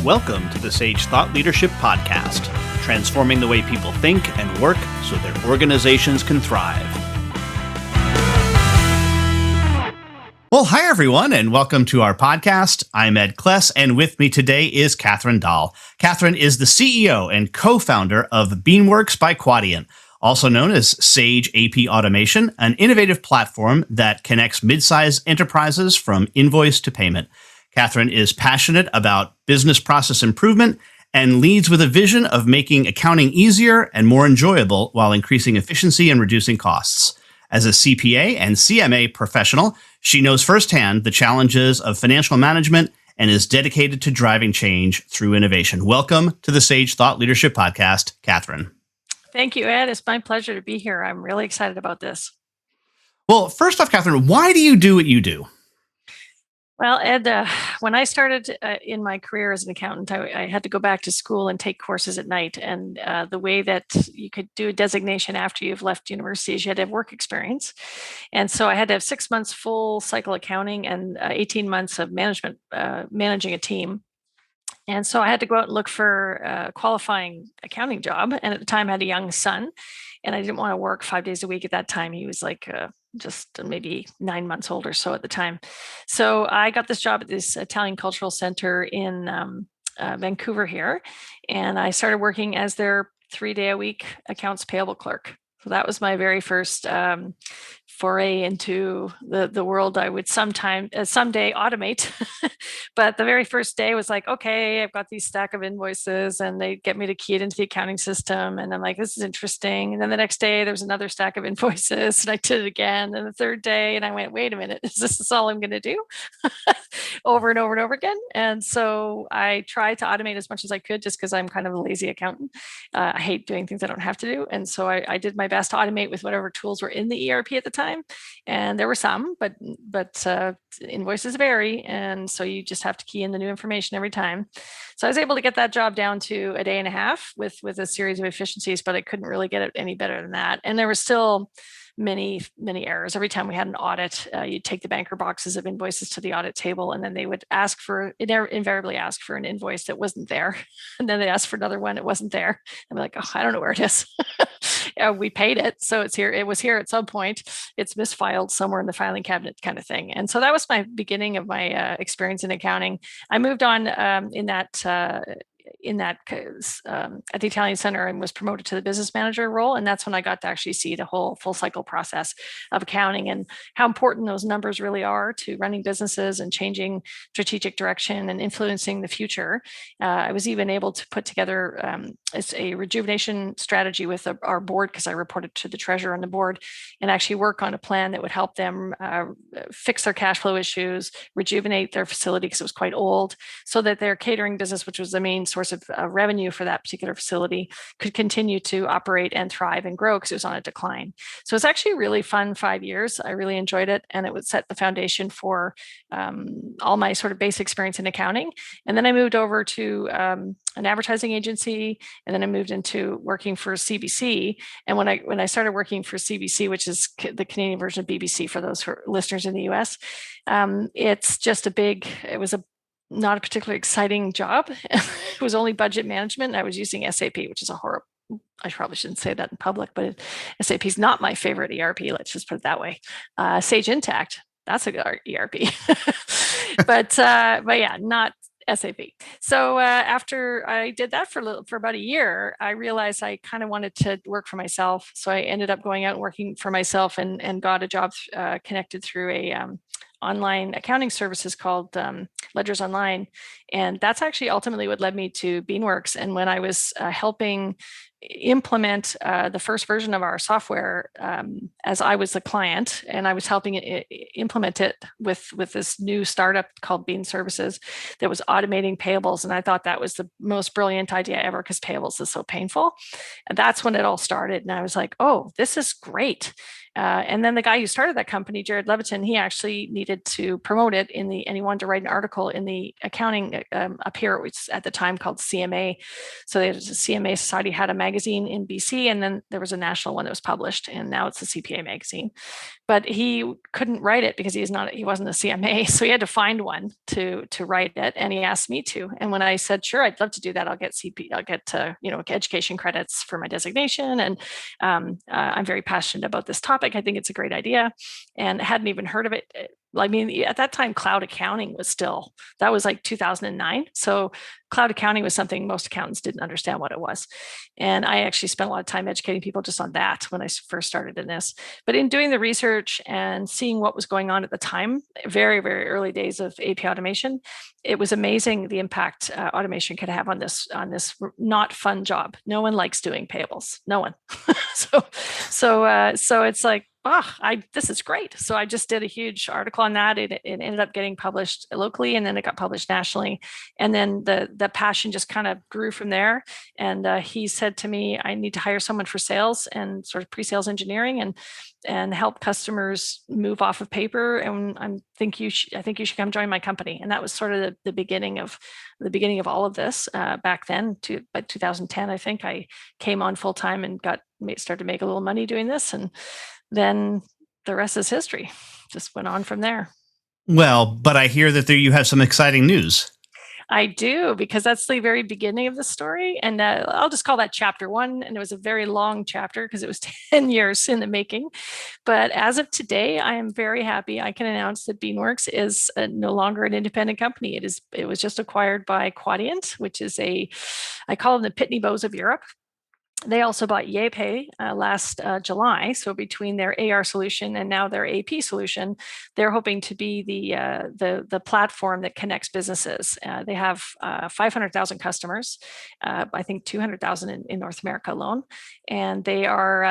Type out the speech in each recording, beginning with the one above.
Welcome to the Sage Thought Leadership Podcast, transforming the way people think and work so their organizations can thrive. Well, hi, everyone, and welcome to our podcast. I'm Ed Kless, and with me today is Catherine Dahl. Catherine is the CEO and co-founder of Beanworks by Quadient, also known as Sage AP Automation, an innovative platform that connects mid-sized enterprises from invoice to payment. Catherine is passionate about business process improvement and leads with a vision of making accounting easier and more enjoyable while increasing efficiency and reducing costs. As a CPA and CMA professional, she knows firsthand the challenges of financial management and is dedicated to driving change through innovation. Welcome to the Sage Thought Leadership Podcast, Catherine. Thank you, Ed. It's my pleasure to be here. I'm really excited about this. Well, first off, Catherine, why do you do what you do? Well, Ed, when I started in my career as an accountant, I had to go back to school and take courses at night. And the way that you could do a designation after you've left university is you had to have work experience. And so I had to have 6 months full cycle accounting and 18 months of management, managing a team. And so I had to go out and look for a qualifying accounting job. And at the time, I had a young son, and I didn't want to work 5 days a week at that time. He was like just maybe 9 months old or so at the time. So I got this job at this Italian Cultural Center in Vancouver here. And I started working as their 3-day-a-week accounts payable clerk. So that was my very first foray into the world I would someday automate. But the very first day was like, okay, I've got these stack of invoices and they get me to key it into the accounting system. And I'm like, this is interesting. And then the next day there was another stack of invoices and I did it again. And the third day, and I went, wait a minute, is this all I'm going to do? Over and over and over again. And so I tried to automate as much as I could just because I'm kind of a lazy accountant. I hate doing things I don't have to do. And so I did my best to automate with whatever tools were in the ERP at the time. And there were some, but invoices vary. And so you just have to key in the new information every time. So I was able to get that job down to a day and a half with a series of efficiencies, but I couldn't really get it any better than that. And there were still many errors. Every time we had an audit, you'd take the banker boxes of invoices to the audit table, and then they would invariably ask for an invoice that wasn't there. And then they asked for another one, it wasn't there. I'm like, oh, I don't know where it is. We paid it, so it's here. It was here at some point. It's misfiled somewhere in the filing cabinet, kind of thing. And so that was my beginning of my experience in accounting. I moved on at the Italian Center and was promoted to the business manager role. And that's when I got to actually see the whole full cycle process of accounting and how important those numbers really are to running businesses and changing strategic direction and influencing the future. I was even able to put together a rejuvenation strategy with our board, because I reported to the treasurer on the board, and actually work on a plan that would help them fix their cash flow issues, rejuvenate their facility because it was quite old, so that their catering business, which was the main source of revenue for that particular facility, could continue to operate and thrive and grow because it was on a decline. So it's actually a really fun 5 years. I really enjoyed it, and it would set the foundation for all my sort of base experience in accounting. And then I moved over to an advertising agency, and then I moved into working for CBC. And when I started working for CBC, which is the Canadian version of BBC for those listeners in the US, it was not a particularly exciting job. It was only budget management. I was using SAP, which is I probably shouldn't say that in public, but SAP is not my favorite ERP. Let's just put it that way. Sage Intacct, that's a good ERP. but yeah, not SAP. So after I did that for about a year, I realized I kind of wanted to work for myself. So I ended up going out and working for myself and got a job connected through a online accounting services called Ledgers Online. And that's actually ultimately what led me to Beanworks. And when I was helping implement the first version of our software as I was the client, and I was helping implement it with this new startup called Bean Services that was automating payables. And I thought that was the most brilliant idea ever because payables is so painful. And that's when it all started. And I was like, oh, this is great. And then the guy who started that company, Jared Leviton, he actually needed to promote it and he wanted to write an article in the accounting up here, which at the time called CMA. So the CMA Society had a magazine in BC, and then there was a national one that was published, and now it's the CPA magazine. but he couldn't write it because he wasn't a CMA. So he had to find one to write it. And he asked me to. And when I said, sure, I'd love to do that, I'll get education credits for my designation. And I'm very passionate about this topic. I think it's a great idea. And hadn't even heard of it. I mean, at that time, cloud accounting that was like 2009. So cloud accounting was something most accountants didn't understand what it was. And I actually spent a lot of time educating people just on that when I first started in this. But in doing the research and seeing what was going on at the time, very, very early days of AP automation, it was amazing the impact automation could have on this not fun job. No one likes doing payables. No one. So it's like, this is great. So I just did a huge article on that. It ended up getting published locally, and then it got published nationally. And then the passion just kind of grew from there. And he said to me, I need to hire someone for sales and sort of pre-sales engineering and help customers move off of paper. And I think you should come join my company. And that was sort of the beginning of all of this back then. By 2010, I think I came on full time and started to make a little money doing this. And then the rest is history. Just went on from there. Well, but I hear that you have some exciting news. I do, because that's the very beginning of the story. And I'll just call that chapter 1. And it was a very long chapter because it was 10 years in the making. But as of today, I am very happy. I can announce that Beanworks is no longer an independent company. It was just acquired by Quadient, which is I call them the Pitney Bowes of Europe. They also bought YayPay last July. So between their AR solution and now their AP solution, they're hoping to be the platform that connects businesses. They have 500,000 customers, I think 200,000 in North America alone, and they are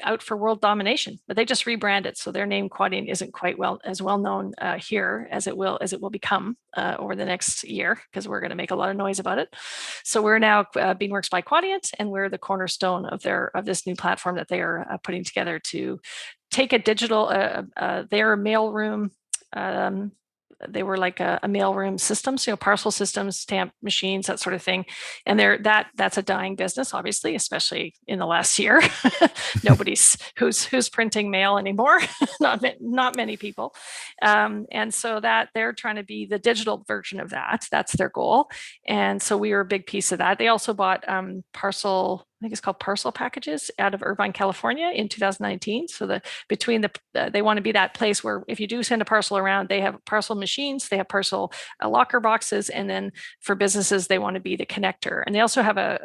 out for world domination. But they just rebranded, so their name Quadient isn't quite as well known here as it will become over the next year, because we're going to make a lot of noise about it. So we're now Beanworks by Quadient, and we're the cornerstone of this new platform that they are putting together to take a digital their mailroom. They were like a mailroom system, so parcel systems, stamp machines, that sort of thing. And that's a dying business, obviously, especially in the last year. Nobody's who's printing mail anymore. not many people. And so that they're trying to be the digital version of that. That's their goal. And so we were a big piece of that. They also bought Parcel. I think it's called Parcel Packages out of Irvine, California in 2019. So they want to be that place where if you do send a parcel around, they have parcel machines, they have parcel locker boxes, and then for businesses, they want to be the connector. And they also have a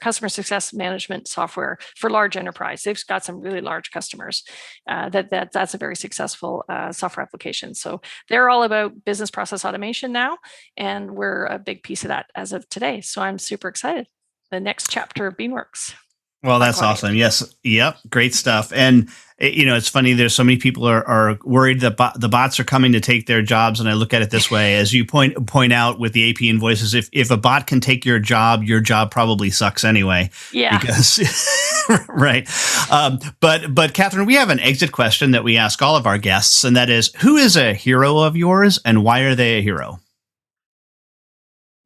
customer success management software for large enterprise. They've got some really large customers. That's a very successful software application. So they're all about business process automation now, and we're a big piece of that as of today. So I'm super excited. The next chapter of Beanworks. Well, that's awesome. Yes. Yep. Great stuff. And, it's funny. There's so many people are worried that the bots are coming to take their jobs. And I look at it this way, as you point out with the AP invoices, if a bot can take your job probably sucks anyway. Yeah. Because, right. But Catherine, we have an exit question that we ask all of our guests, and that is, who is a hero of yours and why are they a hero?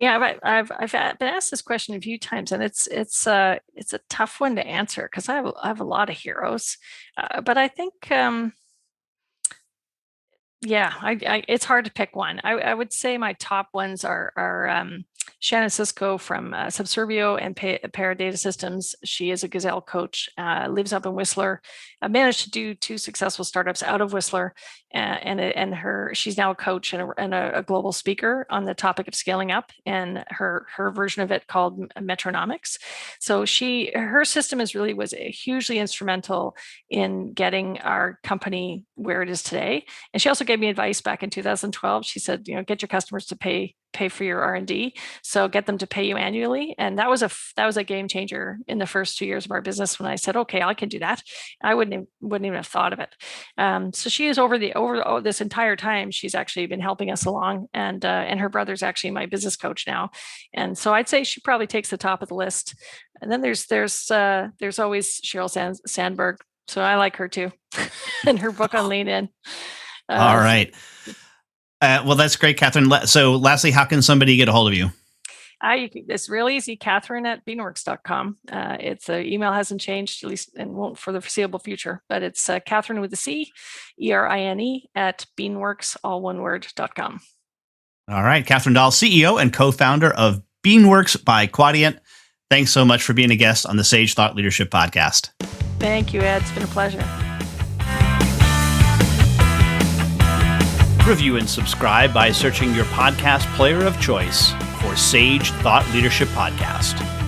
Yeah, I've been asked this question a few times, and it's a tough one to answer because I have a lot of heroes, but I think it's hard to pick one. I would say my top ones are Shannon Cisco from Subservio and Para Data Systems. She is a Gazelle coach, lives up in Whistler, managed to do 2 successful startups out of Whistler, she's now a coach and a global speaker on the topic of scaling up, and her version of it called Metronomics. So her system was hugely instrumental in getting our company where it is today. And she also gave me advice back in 2012. She said, get your customers to pay for your R&D, so get them to pay you annually. And that was a game changer in the first 2 years of our business when I said, okay, I can do that. I wouldn't even have thought of it. So she is over this entire time, she's actually been helping us along, and her brother's actually my business coach now. And so I'd say she probably takes the top of the list. And then there's always Sheryl Sandberg. So I like her too, and her book on Lean In. All right. Well, that's great, Catherine. So lastly, how can somebody get a hold of you? It's real easy, Catherine at beanworks.com. It's email hasn't changed, at least, and won't for the foreseeable future, but it's Catherine with a C, ERINE at beanworks, all one word.com. All right. Catherine Dahl, CEO and co-founder of Beanworks by Quadient. Thanks so much for being a guest on the Sage Thought Leadership Podcast. Thank you, Ed. It's been a pleasure. Review and subscribe by searching your podcast player of choice for Sage Thought Leadership Podcast.